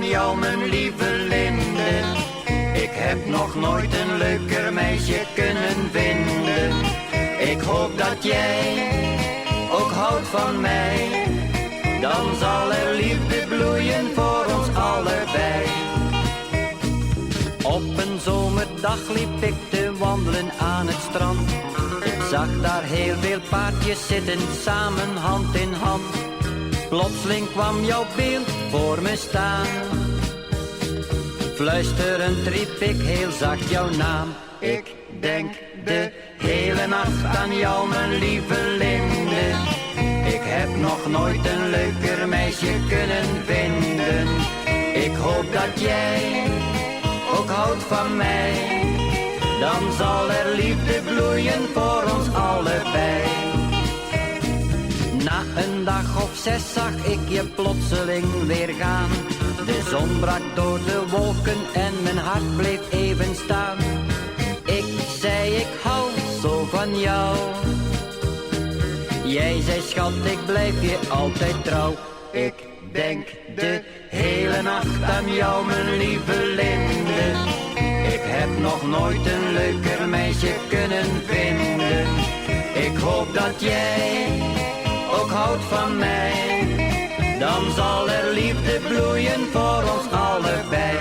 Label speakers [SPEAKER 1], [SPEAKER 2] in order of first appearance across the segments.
[SPEAKER 1] aan jou, mijn lieve Linde. Ik heb nog nooit een leuker meisje kunnen vinden. Ik hoop dat jij ook houdt van mij. Dan zal er liefde bloeien voor ons allebei. Op een zomerdag liep ik te wandelen aan het strand. Ik zag daar heel veel paardjes zitten, samen hand in hand. Plotseling kwam jouw beeld voor me staan. Fluisterend riep ik heel zacht jouw naam. Ik denk de hele nacht aan jou, mijn lieve Linde. Ik heb nog nooit een leuker meisje kunnen vinden. Ik hoop dat jij ook houdt van mij. Dan zal er liefde bloeien voor ons allebei. Na een dag of 6 zag ik je plotseling weer gaan. De zon brak door de wolken en mijn hart bleef even staan. Ik zei ik hou zo van jou. Jij zei schat ik blijf je altijd trouw. Ik denk de hele nacht aan jou, mijn lieve Linde. Ik heb nog nooit een leuker meisje kunnen vinden. Ik hoop dat jij ook houdt van mij. Dan zal er liefde bloeien voor ons allebei.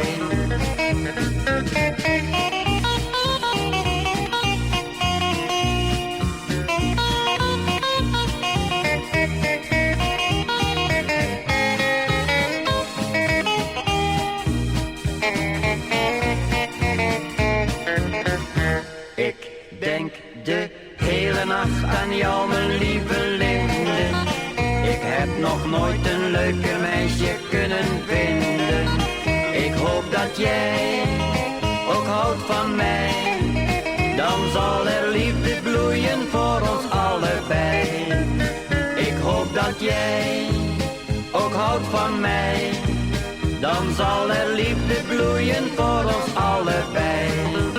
[SPEAKER 1] Ik denk de hele nacht aan jou, mijn lieve Linde. Ik heb nog nooit een leuker meisje kunnen vinden. Ik hoop dat jij ook houdt van mij. Dan zal er liefde bloeien voor ons allebei. Ik hoop dat jij ook houdt van mij. Dan zal er liefde bloeien voor ons allebei.